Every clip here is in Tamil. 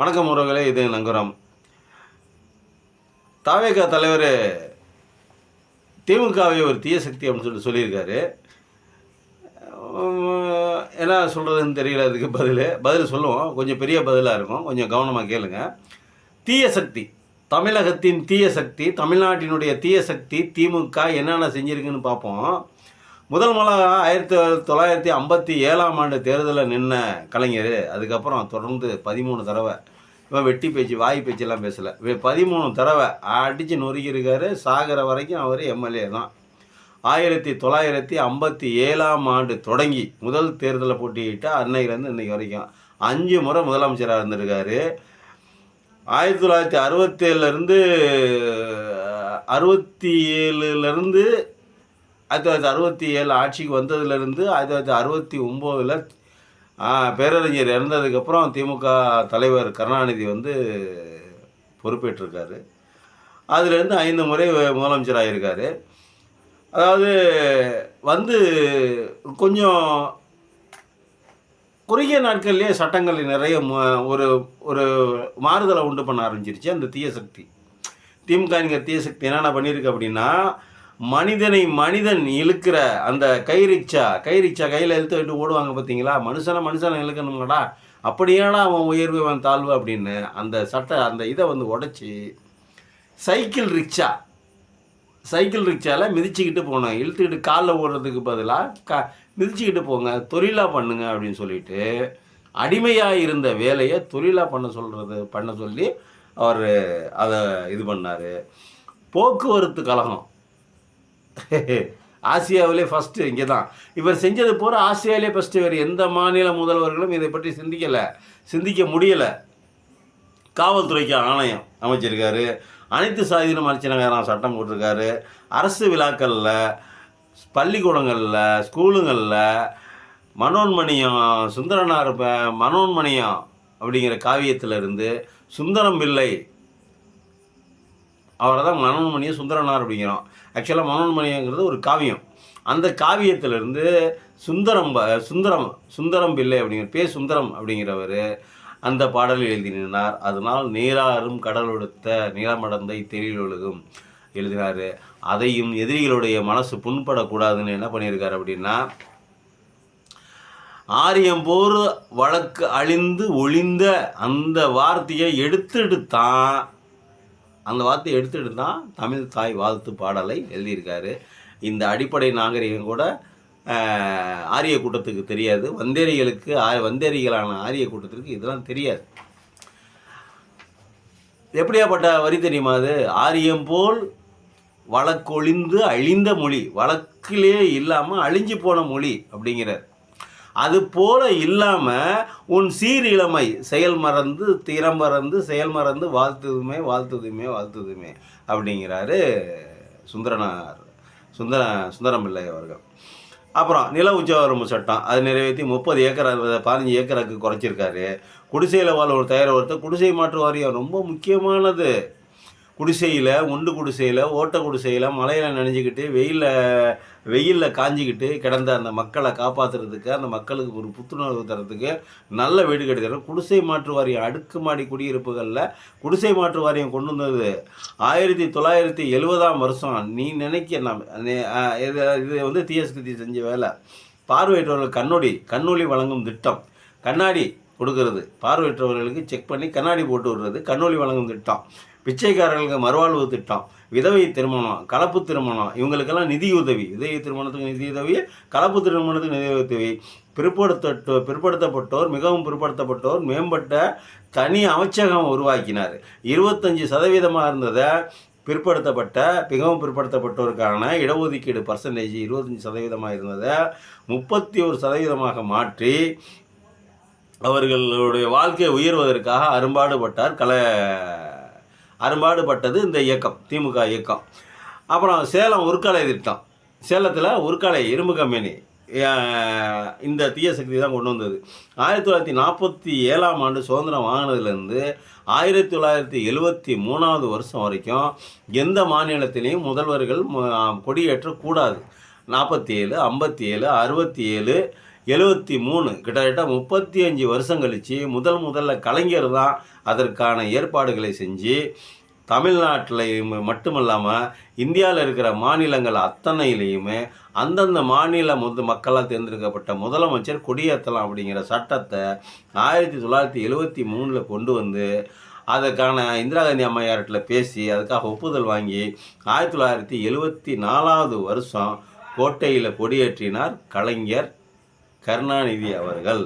வணக்கம் உறவுகளே, இது நங்கரம். தாவேகா தலைவர் திமுகவை ஒரு தீய சக்தி அப்படின்னு சொல்லியிருக்காரு. என்ன சொல்கிறதுன்னு தெரியல. அதுக்கு பதில் சொல்லுவோம். கொஞ்சம் பெரிய பதிலாக இருக்கும், கொஞ்சம் கவனமாக கேளுங்க. தீய சக்தி, தமிழகத்தின் தீய சக்தி, தமிழ்நாட்டினுடைய தீய சக்தி திமுக என்னென்ன செஞ்சுருக்குன்னு பார்ப்போம். முதல் 1957 தேர்தலில் நின்ன கலைஞர். அதுக்கப்புறம் தொடர்ந்து 13 தடவை இவன் வெட்டி பேச்சு, வாய் பேச்செல்லாம் பேசலை, 13 தடவை அடித்து நொறுக்கியிருக்காரு. சாகிற வரைக்கும் அவர் எம்எல்ஏ தான். 1957 தொடங்கி முதல் தேர்தலில் போட்டிக்கிட்டு அன்னையிலேருந்து இன்றைக்கி வரைக்கும் 5 முறை முதலமைச்சராக இருந்திருக்காரு. 1967 1967 ஆட்சிக்கு வந்ததுலேருந்து 1969 பேரறிஞர் இறந்ததுக்கப்புறம் திமுக தலைவர் கருணாநிதி பொறுப்பேற்றிருக்காரு. அதுலேருந்து 5 முறை முதலமைச்சராக இருக்கார். அதாவது கொஞ்சம் குறுகிய நாட்கள்லேயே சட்டங்கள் நிறைய ஒரு ஒரு மாறுதலை உண்டு பண்ண ஆரம்பிச்சிருச்சு அந்த தீய சக்தி. திமுகங்கிற தீய சக்தி என்னென்ன பண்ணியிருக்கு அப்படின்னா, மனிதன் இழுக்கிற அந்த கைரிக்ஷா கையில் இழுத்து விட்டு ஓடுவாங்க பார்த்தீங்களா, மனுஷனை இழுக்கணுங்கடா, அப்படியானா அவன் உயர்வு அவன் தாழ்வு அப்படின்னு அந்த இதை உடச்சி சைக்கிள் ரிக்ஷாவில் மிதிச்சுக்கிட்டு போனோம். இழுத்துக்கிட்டு காலில் ஓடுறதுக்கு பதிலாக மிதிச்சுக்கிட்டு போங்க, தொழிலாக பண்ணுங்க அப்படின்னு சொல்லிட்டு அடிமையாக இருந்த வேலையை தொழிலாக பண்ண சொல்லி அவர் அதை இது பண்ணார். போக்குவரத்து கழகம் ஆசியாவிலே ஃபஸ்ட்டு இங்கே தான். இவர் செஞ்சது போகிற ஆசியாவிலே ஃபஸ்ட்டு. வேறு எந்த மாநில முதல்வர்களும் இதை பற்றி சிந்திக்க முடியலை. காவல்துறைக்கு ஆணையம் அமைச்சிருக்காரு. அனைத்து சாதியிலும் அர்ச்சனகாரம் சட்டம் போட்டிருக்காரு. அரசு விழாக்களில், பள்ளிக்கூடங்களில், ஸ்கூலுங்களில் மனோன்மணியம் அப்படிங்கிற காவியத்திலிருந்து சுந்தரம் பிள்ளை, அவரை தான் மனோன்மணியம் சுந்தரனார் அப்படிங்கிறோம். ஆக்சுவலாக மனோன்மணியங்கிறது ஒரு காவியம். அந்த காவியத்திலிருந்து சுந்தரம் பிள்ளை அப்படிங்கிற சுந்தரம் அப்படிங்கிறவர் அந்த பாடலில் எழுதினார். அதனால் நீராறும் கடலொடுத்த நிலமடந்தை தெளிலொழுகும் எழுதினார். அதையும் எதிரிகளுடைய மனசு புண்படக்கூடாதுன்னு என்ன பண்ணியிருக்காரு அப்படின்னா, ஆரியம்போர் வழக்கு அழிந்து ஒளிந்த அந்த வார்த்தையை எடுத்துட்டு தான் தமிழ் தாய் வாழ்த்து பாடலை எழுதியிருக்காரு. இந்த அடிப்படை நாகரிகம் கூட ஆரிய கூட்டத்துக்கு தெரியாது. வந்தேரிகளான ஆரிய கூட்டத்திற்கு இதெல்லாம் தெரியாது. எப்படியாப்பட்ட வரி தெரியுமா அது? ஆரியம் போல் வழக்கொழிந்து அழிந்த மொழி, வழக்கிலே இல்லாமல் அழிஞ்சு போன மொழி அப்படிங்கிறார். அது போல இல்லாமல் உன் சீர் இளமை செயல் மறந்து திறம் மறந்து செயல் மறந்து வாழ்த்துதுமே அப்படிங்கிறாரு சுந்தரம் பிள்ளை அவர்கள். அப்புறம் நில உச்சவரம்பு சட்டம் அது நிறைவேற்றி 30 ஏக்கர் 15 ஏக்கருக்கு குறைச்சிருக்காரு. குடிசையில் ஒரு ஒருத்தர் குடிசை மாற்று வாரியம் ரொம்ப முக்கியமானது. குடிசையில், உண்டு குடிசையில், ஓட்ட குடிசையில், மழையில் நனைஞ்சிக்கிட்டு வெயிலில் காஞ்சிக்கிட்டு கிடந்த அந்த மக்களை காப்பாற்றுறதுக்கு, அந்த மக்களுக்கு ஒரு புத்துணர்வு தரத்துக்கு நல்ல வீடு கிடைக்கிறது குடிசை மாற்று வாரியம். அடுக்குமாடி குடியிருப்புகளில் குடிசை மாற்று வாரியம் கொண்டு வந்தது 1970 நீ நினைக்க இது தீயசக்தி செஞ்ச வேலை. பார்வையற்றவர்கள் கண்ணொளி வழங்கும் திட்டம், கண்ணாடி கொடுக்கறது, பார்வையற்றவர்களுக்கு செக் பண்ணி கண்ணாடி போட்டு விடுறது கண்ணொளி வழங்கும் திட்டம். பிச்சைக்காரர்களுக்கு மறுவாழ்வு திட்டம், விதவை திருமணம், கலப்பு திருமணம், இவங்களுக்கெல்லாம் நிதியுதவி, விதவை திருமணத்துக்கு நிதியுதவி, கலப்பு திருமணத்துக்கு நிதியுதவி. பிற்படுத்தப்பட்டோர், மிகவும் பிற்படுத்தப்பட்டோர் மேம்பட்ட தனி அமைச்சகம் உருவாக்கினார். 25% இருந்ததை பிற்படுத்தப்பட்ட மிகவும் பிற்படுத்தப்பட்டோருக்கான இடஒதுக்கீடு பர்சன்டேஜ் 25% இருந்ததை 31% மாற்றி அவர்களுடைய வாழ்க்கையை உயர்வதற்காக அரும்பாடுபட்டது இந்த இயக்கம், திமுக இயக்கம். அப்புறம் சேலம் உருக்காலை திட்டம், சேலத்தில் உருக்காலை இரும்பு கம்பெனி இந்த தீய சக்தி தான் கொண்டு வந்தது. 1947 சுதந்திரம் வாங்கினதுலேருந்து 1973 வரைக்கும் எந்த மாநிலத்திலையும் முதல்வர்கள் கொடியேற்றக்கூடாது. 47, 57, 67, 73 கிட்டத்தட்ட 35 வருஷம் கழித்து முதல்ல கலைஞர் தான் அதற்கான ஏற்பாடுகளை செஞ்சு தமிழ்நாட்டில் மட்டுமல்லாமல் இந்தியாவில் இருக்கிற மாநிலங்கள் அத்தனையிலையுமே அந்தந்த மாநில மக்களால் தேர்ந்தெடுக்கப்பட்ட முதலமைச்சர் கொடியேற்றலாம் அப்படிங்கிற சட்டத்தை 1973 கொண்டு வந்து அதற்கான இந்திரா காந்தி அம்மையார்கிட்ட பேசி அதுக்காக ஒப்புதல் வாங்கி 1974 வருஷம் கோட்டையில் கொடியேற்றினார் கலைஞர் கருணாநிதி அவர்கள்.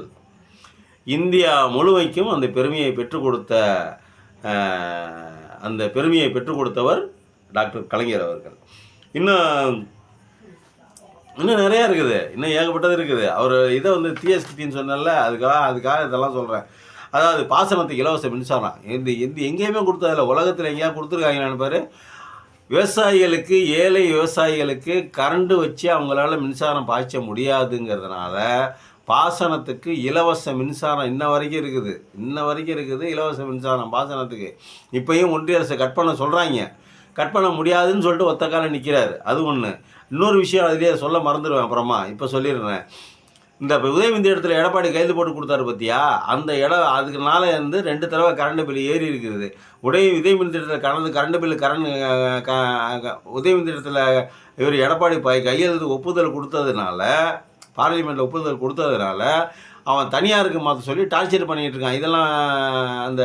இந்தியா முழுமைக்கும் அந்த பெருமையை பெற்றுக் கொடுத்தவர் டாக்டர் கலைஞர் அவர்கள். இன்னும் நிறையா இருக்குது, இன்னும் ஏகப்பட்டது இருக்குது. அவர் இதை வந்து தீயசக்தின்னு சொன்னால அதுக்காக இதெல்லாம் சொல்கிறேன். அதாவது பாசனத்துக்கு இலவச மின்சாரம் எங்கேயுமே கொடுத்ததில்ல, உலகத்தில் எங்கேயா கொடுத்துருக்காங்கன்னு நினைப்பாரு. விவசாயிகளுக்கு, ஏழை விவசாயிகளுக்கு கரண்டு வச்சு அவங்களால மின்சாரம் பாய்ச்ச முடியாதுங்கிறதுனால பாசனத்துக்கு இலவச மின்சாரம் இன்ன வரைக்கும் இருக்குது. இலவச மின்சாரம் பாசனத்துக்கு இப்போயும் ஒன்றிய அரசு கட் பண்ண சொல்கிறாங்க. கட் பண்ண முடியாதுன்னு சொல்லிட்டு ஒத்த காலம் நிற்கிறார். அது ஒன்று. இன்னொரு விஷயம் அதிலேயே சொல்ல மறந்துடுவேன், அப்புறமா இப்போ சொல்லிடுறேன். இந்த உதயநிதி இடத்துல எடப்பாடி கைது போட்டு கொடுத்தாரு பார்த்தியா, அந்த இடம் அதுக்குனால இருந்து 2 தடவை கரண்ட் பில் ஏறி இருக்குது. உதயநிதி இடத்துல கரண்ட் பில்லு உதயநிதி இடத்துல இவர் எடப்பாடி கையெழுத்து ஒப்புதல் கொடுத்ததுனால, பார்லிமெண்ட்டில் ஒப்புதல் கொடுத்ததுனால அவன் தனியாருக்கு மாற்ற சொல்லி டார்ச்சர் பண்ணிகிட்டு இருக்கான். இதெல்லாம் அந்த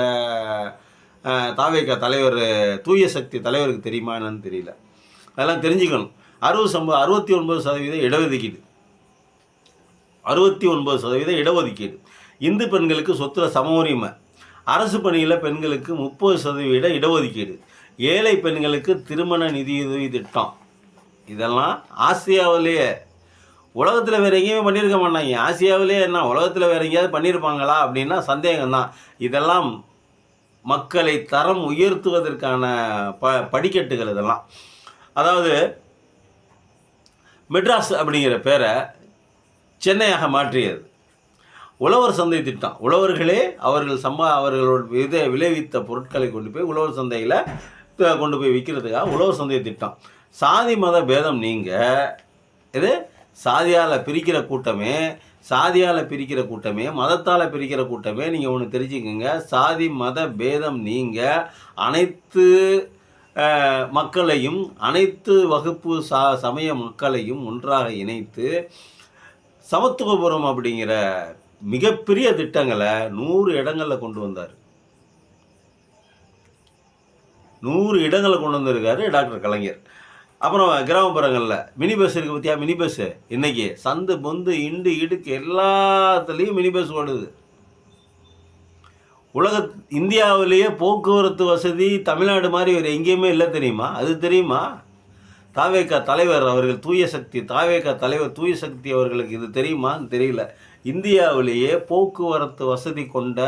தாவேகா தலைவர் தூய சக்தி தலைவருக்கு தெரியுமா என்னன்னு தெரியல. அதெல்லாம் தெரிஞ்சுக்கணும். 69% இடஒதுக்கீடு, 69% இடஒதுக்கீடு. இந்து பெண்களுக்கு சொத்துல சம உரிமை, அரசு பணியில் பெண்களுக்கு 30% இடஒதுக்கீடு, ஏழை பெண்களுக்கு திருமண நிதியுதவி திட்டம். இதெல்லாம் ஆசியாவிலேயே, உலகத்தில் வேறு எங்கேயுமே பண்ணியிருக்க மாட்டாங்க. ஆசியாவிலே என்ன உலகத்தில் வேறு எங்கேயாவது பண்ணியிருப்பாங்களா அப்படின்னா சந்தேகம்தான். இதெல்லாம் மக்களை தரம் உயர்த்துவதற்கான படிக்கட்டுகள் இதெல்லாம். அதாவது மெட்ராஸ் அப்படிங்கிற பேரை சென்னையாக மாற்றியது. உழவர் சந்தை திட்டம், உழவர்களே அவர்களோட விளைவித்த பொருட்களை கொண்டு போய் உழவர் சந்தையில் கொண்டு போய் விற்கிறதுக்காக உழவர் சந்தை திட்டம். சாதி மத பேதம் இது சாதியால் பிரிக்கிற கூட்டமே மதத்தால் பிரிக்கிற கூட்டமே. நீங்கள் ஒன்று தெரிஞ்சுக்கோங்க, சாதி மத பேதம் அனைத்து மக்களையும், அனைத்து வகுப்பு சமய மக்களையும் ஒன்றாக இணைத்து சமத்துவபுரம் அப்படிங்கிற மிகப்பெரிய திட்டங்களை 100 இடங்களில் கொண்டு வந்தார். 100 இடங்களை கொண்டு வந்திருக்காரு டாக்டர் கலைஞர். அப்புறம் கிராமப்புறங்களில் மினி பஸ் இருக்குது பார்த்தியா, மினி பஸ்ஸு இன்றைக்கி சந்து பொந்து இண்டு இடுக்கு எல்லாத்துலேயும் மினி பஸ் ஓடுது. இந்தியாவிலேயே போக்குவரத்து வசதி தமிழ்நாடு மாதிரி வேறு எங்கேயுமே இல்லை தெரியுமா? அது தெரியுமா? தாவேகா தலைவர் அவர்கள் தாவேகா தலைவர் தூய சக்தி அவர்களுக்கு இது தெரியுமான்னு தெரியல. இந்தியாவிலேயே போக்குவரத்து வசதி கொண்ட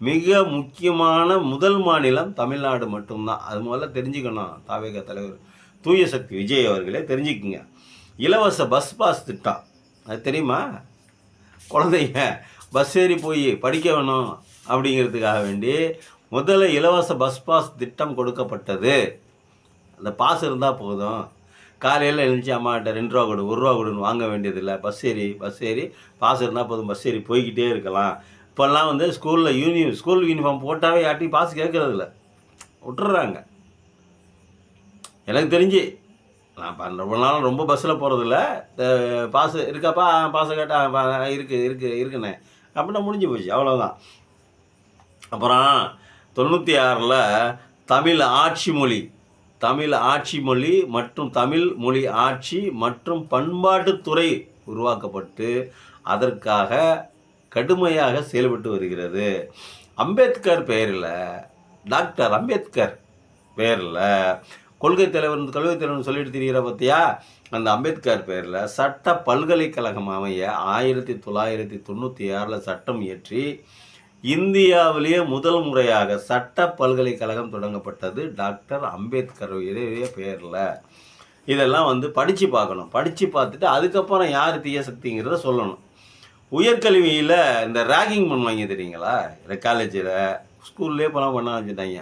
மிக முக்கியமான முதல் மாநிலம் தமிழ்நாடு மட்டும்தான். அது முதல்ல தெரிஞ்சுக்கணும். தாவேகா தலைவர் தூய சக்தி விஜய் அவர்களே தெரிஞ்சுக்குங்க. இலவச பஸ் பாஸ் திட்டம் அது தெரியுமா? குழந்தைங்க பஸ் ஏறி போய் படிக்க வேணும் அப்படிங்கிறதுக்காக வேண்டி முதல்ல இலவச பஸ் பாஸ் திட்டம் கொடுக்கப்பட்டது. அந்த பாஸ் இருந்தால் போதும், காலையில் எழுந்துச்சி அம்மாட்ட 2 ரூபா கொடு 1 ரூபா கொடுன்னு வாங்க வேண்டியதில்லை. பஸ் ஏறி பாஸ் இருந்தால் போதும், பஸ் ஏறி போய்கிட்டே இருக்கலாம். இப்போல்லாம் வந்து ஸ்கூல் யூனிஃபார்ம் போட்டாவே யார்ட்டையும் பாஸ் கேட்குறதில்ல, விட்டுறாங்க. எனக்கு தெரிஞ்சு நான் ரொம்ப நாள் ரொம்ப பஸ்ஸில் போகிறதில்ல. பாஸ் இருக்காப்பா, பாஸை கேட்டால் இருக்குண்ணே அப்படின்னா முடிஞ்சு போச்சு, அவ்வளோதான். அப்புறம் 96 தமிழ் ஆட்சி மொழி மற்றும் தமிழ் மொழி ஆட்சி மற்றும் பண்பாட்டுத்துறை உருவாக்கப்பட்டு அதற்காக கடுமையாக செயல்பட்டு வருகிறது. அம்பேத்கர் பெயரில், டாக்டர் அம்பேத்கர் பெயரில் கல்வி தலைவர்னு சொல்லிட்டு தெரிகிற பார்த்தியா, அந்த அம்பேத்கர் பெயரில் சட்ட பல்கலைக்கழகம் அமைய 1996 சட்டம் இயற்றி இந்தியாவிலேயே முதல் முறையாக சட்ட பல்கலைக்கழகம் தொடங்கப்பட்டது டாக்டர் அம்பேத்கர் பெயரில். இதெல்லாம் வந்து படித்து பார்க்கணும். படித்து பார்த்துட்டு அதுக்கப்புறம் யார் தீய சக்திங்கிறத சொல்லணும். உயர்கல்வியில் இந்த ரேகிங் பண்ணுவாங்க தெரியுங்களா, காலேஜில் ஸ்கூல்லே போனால் பண்ண வச்சுட்டாங்க.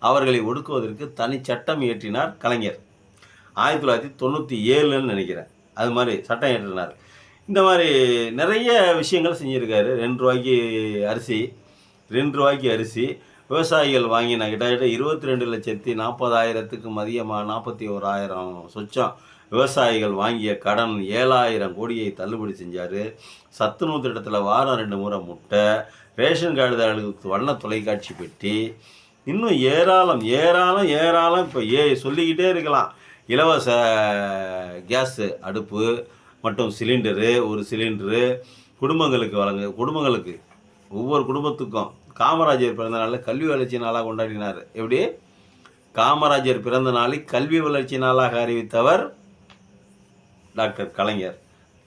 அவர்களை ஒடுக்குவதற்கு தனி சட்டம் இயற்றினார் கலைஞர். 1997 நினைக்கிறேன், அது மாதிரி சட்டம் இயற்றினார். இந்த மாதிரி நிறைய விஷயங்கள் செஞ்சுருக்காரு. அரிசி ரூ. 2 அரிசி விவசாயிகள் வாங்கின கிட்டத்தட்ட 22,40,000க்கு மதியமாக 41,000 சொச்சம் விவசாயிகள் வாங்கிய கடன் 7,000 கோடியை தள்ளுபடி செஞ்சார். சத்துணவு திட்டத்தில் வாரம் 2 முறை முட்டை, ரேஷன் கார்டுதாரர்களுக்கு வண்ண தொலைக்காட்சி பெட்டி, இன்னும் ஏராளம் ஏராளம் ஏராளம். இப்போ சொல்லிக்கிட்டே இருக்கலாம். இலவச கேஸு அடுப்பு மற்றும் சிலிண்டரு, ஒரு சிலிண்டரு குடும்பங்களுக்கு ஒவ்வொரு குடும்பத்துக்கும். காமராஜர் பிறந்த நாளில் கல்வி வளர்ச்சி நாளாக கொண்டாடினார். எப்படி? காமராஜர் பிறந்த நாளை கல்வி வளர்ச்சி நாளாக அறிவித்தவர் டாக்டர் கலைஞர்.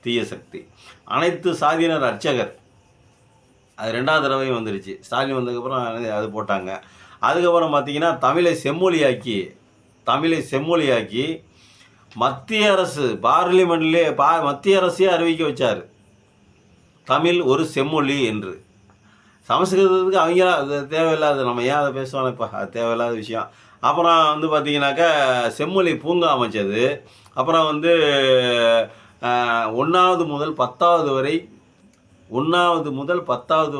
தீய சக்தி. அனைத்து சாதியினர் அர்ச்சகர், அது 2வது தடவையும் வந்துருச்சு. ஸ்டாலின் வந்ததுக்கப்புறம் அது போட்டாங்க. அதுக்கப்புறம் பார்த்திங்கன்னா தமிழை செம்மொழியாக்கி மத்திய அரசு பார்லிமெண்ட்லேயே மத்திய அரசையே அறிவிக்க வச்சார், தமிழ் ஒரு செம்மொழி என்று. சமஸ்கிருதத்துக்கு அவங்க அது தேவையில்லாத, நம்ம ஏன் அதை பேசுவாங்க இப்போ, அது தேவையில்லாத விஷயம். அப்புறம் வந்து பார்த்திங்கனாக்கா செம்மொழி பூங்கா அமைச்சது. அப்புறம் வந்து 1வது முதல் 10வது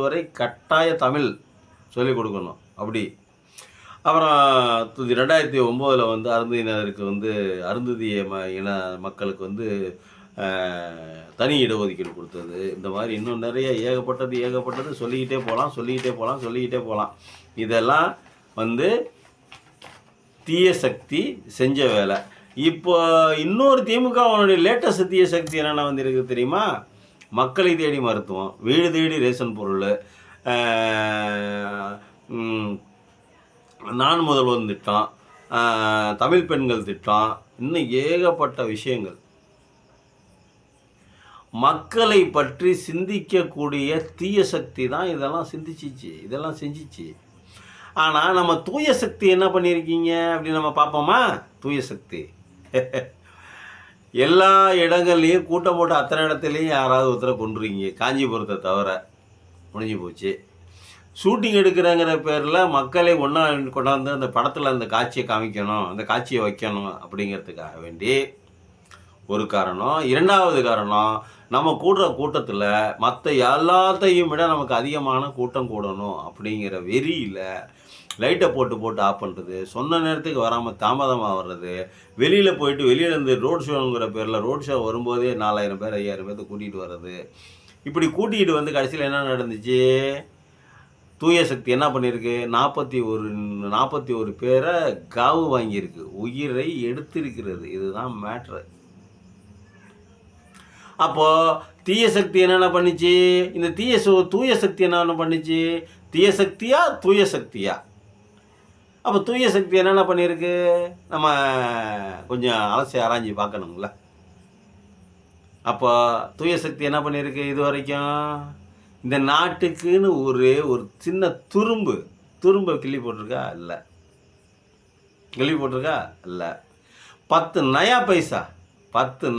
வரை கட்டாய தமிழ் சொல்லிக் கொடுக்கணும் அப்படி. அப்புறம் 2009 வந்து அருந்ததியினருக்கு வந்து அருந்ததிய இன மக்களுக்கு வந்து தனி இடஒதுக்கீடு கொடுத்தது. இந்த மாதிரி இன்னும் நிறைய ஏகப்பட்டது சொல்லிக்கிட்டே போகலாம். இதெல்லாம் வந்து தீய சக்தி செஞ்ச வேலை. இப்போ இன்னொரு திமுகவனுடைய லேட்டஸ்ட் தீய சக்தி என்னென்ன வந்துருக்கு தெரியுமா? மக்களை தேடி மருத்துவம், வீடு தேடி ரேஷன் பொருள், நான் முதல்வன் திட்டம், தமிழ் பெண்கள் திட்டம், இன்னும் ஏகப்பட்ட விஷயங்கள். மக்களை பற்றி சிந்திக்கக்கூடிய தீய சக்தி தான் இதெல்லாம் செஞ்சிச்சு. ஆனால் நம்ம தூய சக்தி என்ன பண்ணியிருக்கீங்க அப்படின்னு நம்ம பார்ப்போமா? தூய சக்தி எல்லா இடங்கள்லையும் கூட்டம் போட்டு அத்தனை இடத்துலையும் யாராவது ஒருத்தரை கொண்டுருக்கீங்க. காஞ்சிபுரத்தை தவிர முடிஞ்சு போச்சு. ஷூட்டிங் எடுக்கிறங்கிற பேரில் மக்களை ஒன்றா கொண்டாந்து அந்த படத்தில் அந்த காட்சியை காமிக்கணும், அந்த காட்சியை வைக்கணும் அப்படிங்கிறதுக்காக வேண்டி ஒரு காரணம். 2வது காரணம், நம்ம கூடுற கூட்டத்தில் மற்ற எல்லாத்தையும் விட நமக்கு அதிகமான கூட்டம் கூடணும் அப்படிங்கிற வெறியில் லைட்டை போட்டு ஆஃப் பண்ணுறது, சொன்ன நேரத்துக்கு வராமல் தாமதமாக வர்றது, வெளியிலேருந்து ரோட் ஷோங்கிற பேரில் ரோட் ஷோ வரும்போதே 4,000 பேர் 5,000 பேர்த்த கூட்டிகிட்டு வர்றது. இப்படி கூட்டிகிட்டு வந்து கடைசியில் என்ன நடந்துச்சு? தூய சக்தி என்ன பண்ணியிருக்கு? 41 பேரை காவு வாங்கியிருக்கு, உயிரை எடுத்திருக்கிறது. இதுதான் மேட்ரு. அப்போது தீய சக்தி என்னென்ன பண்ணிச்சு? இந்த தூய சக்தி என்னென்ன பண்ணிச்சு? தூய சக்தியா? அப்போ தூய சக்தி என்னென்ன பண்ணியிருக்கு? நம்ம கொஞ்சம் அலசி ஆராய்ச்சி பார்க்கணுங்கள. அப்போ தூய சக்தி என்ன பண்ணியிருக்கு? இது வரைக்கும் இந்த நாட்டுக்குன்னு ஒரு சின்ன துரும்பை கிள்ளி போட்டிருக்கா? இல்லை. 10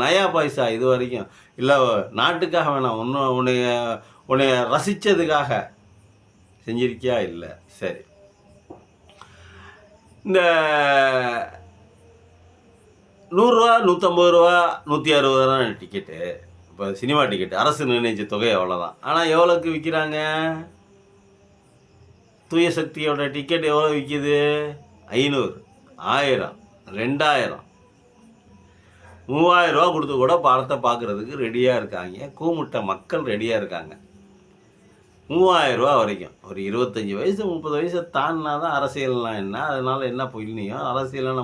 நயா பைசா இது வரைக்கும் இல்லை. நாட்டுக்காக வேணாம், உன்னைய ரசித்ததுக்காக செஞ்சிருக்கியா? இல்லை. சரி, இந்த 100 ரூபா, 150 ரூபா, 160 தான் டிக்கெட்டு. இப்போ சினிமா டிக்கெட்டு அரசு நிர்ணயிச்ச தொகை அவ்வளோதான். ஆனால் எவ்வளோக்கு விற்கிறாங்க? தூய சக்தியோட டிக்கெட் எவ்வளோ விற்கிது? 500, 1000, 2000, 3000 ரூபா கொடுத்து கூட படத்தை பார்க்குறதுக்கு ரெடியாக இருக்காங்க. கூமுட்ட மக்கள் ரெடியாக இருக்காங்க. 3000 ரூபா வரைக்கும். ஒரு 25 வயசு 30 வயசை தாண்டினா தான் அரசியல்லாம் என்ன, அதனால் என்ன புண்ணியம்? அரசியலை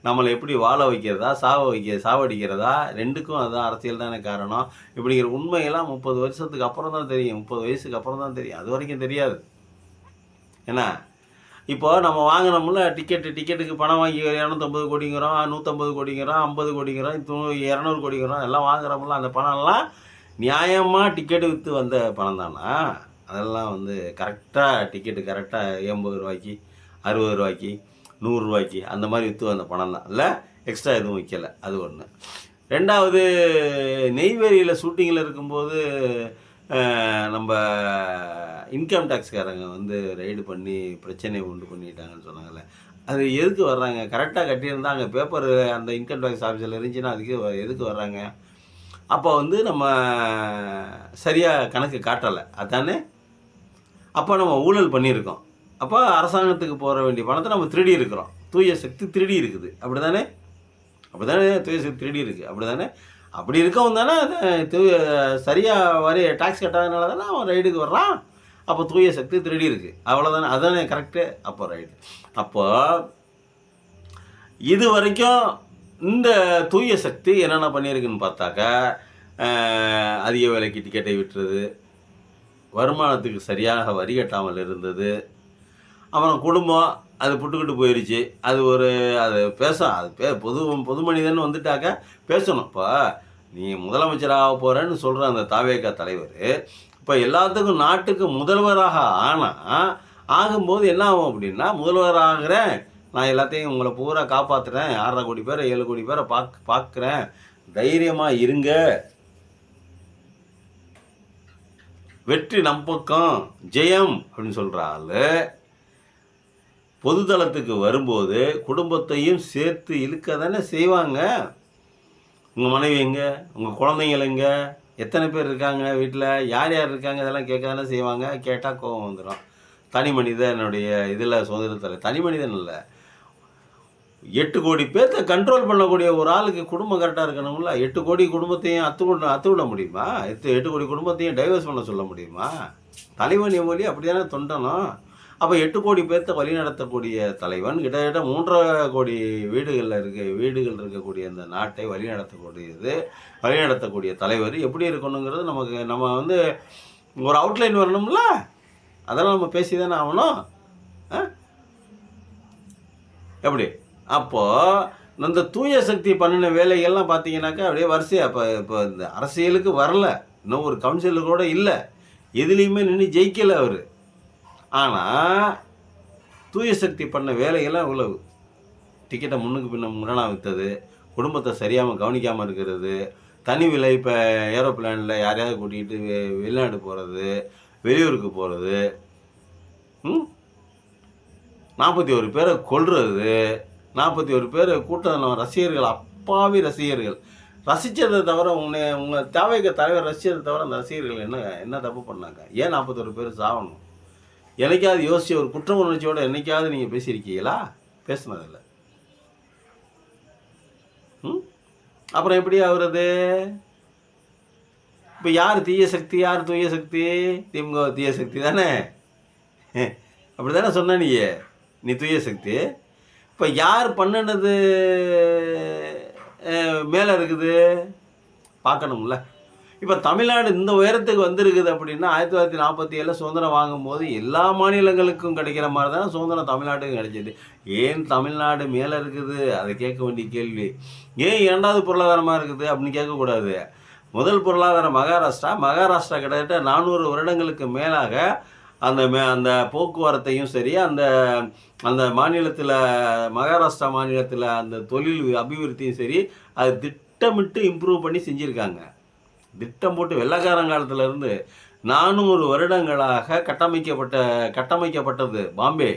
நம்மளை எப்படி வாழ வைக்கிறதா, சாவடிக்கிறதா? 2க்கும் அதுதான், அரசியல் தானே காரணம். இப்படிங்கிற உண்மையெல்லாம் 30 வருஷத்துக்கு அப்புறம் தான் தெரியும், 30 வயசுக்கு அப்புறம் தான் தெரியும். அது வரைக்கும் தெரியாது. ஏன்னா இப்போ நம்ம வாங்கினோம்ல டிக்கெட்டுக்கு பணம் வாங்கி 250 கோடிங்கிறோம், 150 கோடிங்கிறோம், 50 கோடிங்கிறோம், 200 கோடிங்கிறோம், எல்லாம் வாங்குறோம்ல. அந்த பணம்லாம் நியாயமாக டிக்கெட்டு விற்று வந்த பணம் தானா? அதெல்லாம் வந்து கரெக்டாக டிக்கெட்டு கரெக்டாக 80 ரூபாய்க்கு, 60 ரூபாய்க்கு, 100 ரூபாய்க்கு அந்த மாதிரி விற்று வந்த பணம் தான். இல்லை, எக்ஸ்ட்ரா எதுவும் விற்கலை. அது ஒன்று. 2வது, நெய்வேலியில் ஷூட்டிங்கில் இருக்கும்போது நம்ம இன்கம் டேக்ஸ்காரங்க வந்து ரைடு பண்ணி பிரச்சனையை உண்டு பண்ணிட்டாங்கன்னு சொன்னாங்கல்ல. அது எதுக்கு வர்றாங்க? கரெக்டாக கட்டியிருந்தால் அங்கே பேப்பர் அந்த இன்கம் டேக்ஸ் ஆஃபீஸில் இருந்துச்சுன்னா அதுக்கு எதுக்கு வர்றாங்க? அப்போ வந்து நம்ம சரியாக கணக்கு காட்டலை, அதானே? அப்போ நம்ம ஊழல் பண்ணியிருக்கோம். அப்போ அரசாங்கத்துக்கு போக வேண்டிய பணத்தை நம்ம திருடி இருக்கிறோம். தூய சக்தி திருடி இருக்குது, அப்படி தானே? அப்படி தானே தூய சக்தி திருடி இருக்குது, அப்படி தானே? அப்படி இருக்கவும் தானே சரியாக வரி டாக்ஸ் கட்டாதனால தானே அவன் ரைடுக்கு வர்றான். அப்போ தூய சக்தி திருடி இருக்குது, அவ்வளோதானே? அதுதானே கரெக்டு. அப்போ ரைடு. அப்போ இது வரைக்கும் இந்த தூய சக்தி என்னென்ன பண்ணியிருக்குன்னு பார்த்தாக்கா, அதிக விலைக்கு டிக்கெட்டை விட்டுறது, வருமானத்துக்கு சரியாக வரி கட்டாமல் இருந்தது, அப்புறம் குடும்பம் அது புட்டுக்கிட்டு போயிடுச்சு. அது அது அது பொது மனிதன் வந்துட்டாக்கா பேசணும். இப்போ நீ முதலமைச்சராக போகிறேன்னு சொல்கிற அந்த தாவேகா தலைவர் இப்போ எல்லாத்துக்கும் நாட்டுக்கு முதல்வராக ஆகும்போது என்ன ஆகும் அப்படின்னா, முதல்வராகிறேன், நான் எல்லாத்தையும் உங்களை பூரா காப்பாற்றுறேன், 6.5 கோடி பேரை 7 கோடி பேரை பார்க்குறேன், தைரியமாக இருங்க, வெற்றி நம் பக்கம், ஜெயம் அப்படின்னு சொல்கிற ஆள் பொதுதளத்துக்கு வரும்போது குடும்பத்தையும் சேர்த்து இழுக்க தானே செய்வாங்க. உங்கள் மனைவி எங்கே, உங்கள் குழந்தைங்கள் எங்கே, எத்தனை பேர் இருக்காங்க வீட்டில், யார் யார் இருக்காங்க, இதெல்லாம் கேட்க தானே செய்வாங்க. கேட்டால் கோபம் வந்துடும். தனி மனிதனுடைய இதில் சுதந்திரத்தில் தனி மனிதன் இல்லை, 8 கோடி பேர்த்த கண்ட்ரோல் பண்ணக்கூடிய ஒரு ஆளுக்கு குடும்பம் கரெக்டாக இருக்கணும்ல. 8 கோடி குடும்பத்தையும் அத்து விட முடியுமா? 8 கோடி குடும்பத்தையும் டைவர்ஸ் பண்ண சொல்ல முடியுமா? தலைவன் எவ்வளி அப்படி தானே தொண்டணும். அப்போ 8 கோடி பேர்த்த வழி நடத்தக்கூடிய தலைவன் கிட்டத்தட்ட 3.5 கோடி வீடுகள் இருக்கக்கூடிய அந்த நாட்டை வழி நடத்தக்கூடிய தலைவர் எப்படி இருக்கணுங்கிறது நம்ம வந்து ஒரு அவுட்லைன் வரணும்ல. அதெல்லாம் நம்ம பேசி தானே ஆகணும். எப்படி? அப்போது அந்த தூய சக்தி பண்ணின வேலைகள்லாம் பார்த்தீங்கன்னாக்கா அப்படியே வரிசையாக இப்போ இந்த அரசியலுக்கு வரல, இன்னும் ஒரு கவுன்சிலு கூட இல்லை, எதுலேயுமே நின்று ஜெயிக்கலை அவர். ஆனால் தூய சக்தி பண்ண வேலைகள்லாம் இவ்வளவு. டிக்கெட்டை முன்னுக்கு முரணாக விற்றது, குடும்பத்தை சரியாமல் கவனிக்காமல் இருக்கிறது, தனி விலை இப்போ ஏரோப்ளேனில் யாரையாவது கூட்டிகிட்டு வெளிநாடு போகிறது, வெளியூருக்கு போகிறது, 41 பேரை கொல்றது, 41 பேர் கூட்டம் ரசிகர்கள், அப்பாவி ரசிகர்கள் ரசித்ததை தவிர உங்கள் தேவைக்கு தலைவர் ரசித்ததை தவிர அந்த ரசிகர்கள் என்ன தப்பு பண்ணாங்க? ஏன் 41 பேர் சாகணும்? என்னைக்காவது யோசிச்சு ஒரு குற்ற உணர்ச்சியோடு என்னைக்காவது நீங்கள் பேசியிருக்கீங்களா? பேசுனதில்லை. அப்புறம் எப்படி ஆகுறது? இப்போ யார் தீய சக்தி, யார் தூய சக்தி? திமுக தீய சக்தி தானே, அப்படி தானே சொன்ன நீ தூய சக்தி. இப்போ யார் பண்ணினது மேலே இருக்குது பார்க்கணும்ல. இப்போ தமிழ்நாடு இந்த உயரத்துக்கு வந்திருக்குது அப்படின்னா 1947 சுதந்திரம் வாங்கும்போது எல்லா மாநிலங்களுக்கும் கிடைக்கிற மாதிரி தானே சுதந்திரம் தமிழ்நாட்டுக்கும் கிடைச்சிது. ஏன் தமிழ்நாடு மேலே இருக்குது? அதை கேட்க வேண்டிய கேள்வி. ஏன் 2வது பொருளாதாரமாக இருக்குது அப்படின்னு கேட்கக்கூடாது. முதல் பொருளாதாரம் மகாராஷ்டிரா கிட்டத்தட்ட 400 வருடங்களுக்கு மேலாக அந்த போக்குவரத்தையும் சரி, அந்த மாநிலத்தில் மகாராஷ்டிரா மாநிலத்தில் அந்த தொழில் அபிவிருத்தியும் சரி, அது திட்டமிட்டு இம்ப்ரூவ் பண்ணி செஞ்சுருக்காங்க. திட்டம் போட்டு வெள்ளக்காரங்காலத்திலேருந்து 400 வருடங்களாக கட்டமைக்கப்பட்டது பாம்பே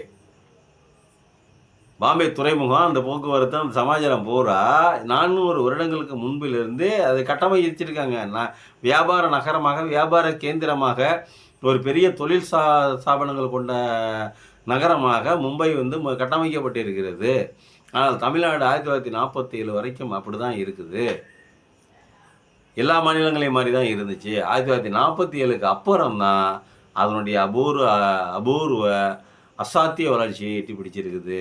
துறைமுகம். அந்த போக்குவரத்து, அந்த சமாச்சாரம் பூரா 400 வருடங்களுக்கு முன்பிலிருந்து அதை கட்டமைச்சிருக்காங்க. வியாபார நகரமாக, வியாபார கேந்திரமாக, ஒரு பெரிய தொழில் ஸ்தாபனங்கள் கொண்ட நகரமாக மும்பை வந்து கட்டமைக்கப்பட்டிருக்கிறது. ஆனால் தமிழ்நாடு 1947 வரைக்கும் அப்படி தான் இருக்குது. எல்லா மாநிலங்களையும் மாதிரி தான் இருந்துச்சு. 1947க்கு அப்புறம் தான் அதனுடைய அபூர்வ அசாத்திய வளர்ச்சியை எட்டி பிடிச்சிருக்குது.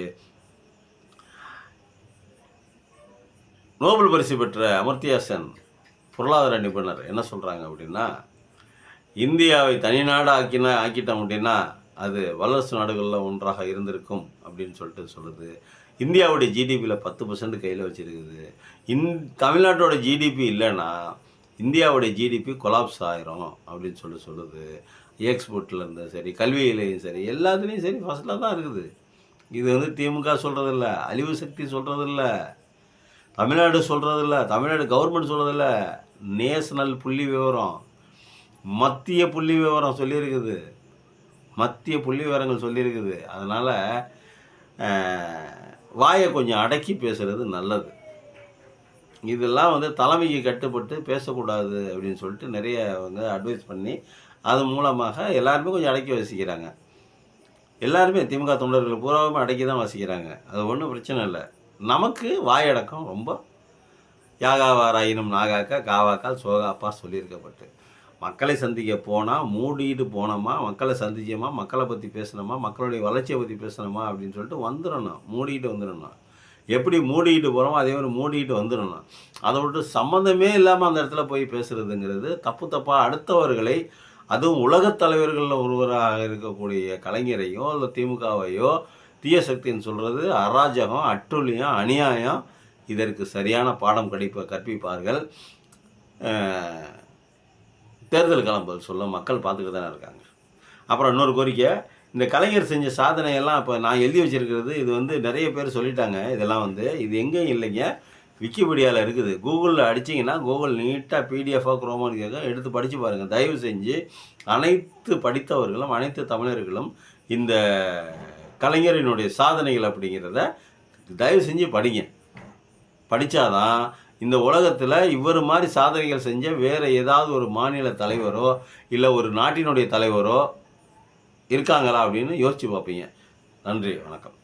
நோபல் பரிசு பெற்ற அமர்த்தியா சென் பொருளாதார நிபுணர் என்ன சொல்கிறாங்க அப்படின்னா, இந்தியாவை தனிநாடு ஆக்கிட்டோம் அப்படின்னா அது வல்லரசு நாடுகளில் ஒன்றாக இருந்திருக்கும் அப்படின்னு சொல்லுது. இந்தியாவுடைய ஜிடிபியில் 10% கையில் வச்சுருக்குது. தமிழ்நாட்டோட ஜிடிபி இல்லைன்னா இந்தியாவுடைய ஜிடிபி கொலாப்ஸ் ஆயிரும் அப்படின்னு சொல்லுது. எக்ஸ்போர்ட்டில் இருந்தால் சரி, கல்வியிலையும் சரி, எல்லாத்துலேயும் சரி ஃபஸ்ட்டில் தான் இருக்குது. இது வந்து திமுக சொல்கிறதில்ல, அழிவு சக்தி சொல்கிறதில்ல, தமிழ்நாடு சொல்கிறதில்ல, தமிழ்நாடு கவர்மெண்ட் சொல்கிறதில்ல, நேஷனல் புள்ளி விவரம், மத்திய புள்ளி விவரம் சொல்லியிருக்குது, மத்திய புள்ளி விவரங்கள் சொல்லியிருக்குது. அதனால் வாயை கொஞ்சம் அடக்கி பேசுகிறது நல்லது. இதெல்லாம் வந்து தலைமைக்கு கட்டுப்பட்டு பேசக்கூடாது அப்படின்னு சொல்லிட்டு நிறைய வந்து அட்வைஸ் பண்ணி அது மூலமாக எல்லாருமே கொஞ்சம் அடக்கி வசிக்கிறாங்க. எல்லாருமே திமுக தொண்டர்கள் பூராவுமே அடக்கி தான் வசிக்கிறாங்க. அது ஒன்றும் பிரச்சனை இல்லை. நமக்கு வாயடக்கம் ரொம்ப யாகாவாராயினும் நாகாக்கா காவாக்கால் சோகாப்பா சொல்லியிருக்கப்பட்டு மக்களை சந்திக்க போனால் மூடிட்டு போனோமா, மக்களை சந்திச்சோமா, மக்களை பற்றி பேசணுமா, மக்களுடைய வளர்ச்சியை பற்றி பேசணுமா அப்படின்னு சொல்லிட்டு வந்துடணும். மூடிட்டு வந்துடணும். எப்படி மூடிக்கிட்டு போகிறோமோ அதே மாதிரி மூடிக்கிட்டு வந்துடணும். அதை விட்டு சம்மந்தமே இல்லாமல் அந்த இடத்துல போய் பேசுகிறதுங்கிறது தப்பாக அடுத்தவர்களை, அதுவும் உலகத் தலைவர்களில் ஒருவராக இருக்கக்கூடிய கலைஞரையோ இல்லை திமுகவையோ தீய சக்தின்னு சொல்கிறது அராஜகம், அட்டுழியம், அநியாயம். இதற்கு சரியான பாடம் கற்பிப்பார்கள். தேர்தல் காலம் சொல்ல மக்கள் பார்த்துக்கிட்டு தானே இருக்காங்க. அப்புறம் இன்னொரு கோரிக்கை, இந்த கலைஞர் செஞ்ச சாதனையெல்லாம் இப்போ நான் எழுதி வச்சுருக்கிறது இது வந்து நிறைய பேர் சொல்லிட்டாங்க. இதெல்லாம் வந்து இது எங்கேயும் இல்லைங்க, விக்கிபீடியாவில் இருக்குது. கூகுளில் அடிச்சிங்கன்னா கூகுள் நீட்டாக பிடிஎஃபாக குரோமானிக்காக எடுத்து படித்து பாருங்கள். தயவு செஞ்சு அனைத்து படித்தவர்களும் அனைத்து தமிழர்களும் இந்த கலைஞரினுடைய சாதனைகள் அப்படிங்கிறத தயவு செஞ்சு படிங்க. படித்தாதான் இந்த உலகத்தில் இவர் மாதிரி சாதனைகள் செஞ்ச வேறு ஏதாவது ஒரு மாநில தலைவரோ இல்லை ஒரு நாட்டினுடைய தலைவரோ இருக்காங்களா அப்படின்னு யோசித்து பார்ப்பீங்க. நன்றி, வணக்கம்.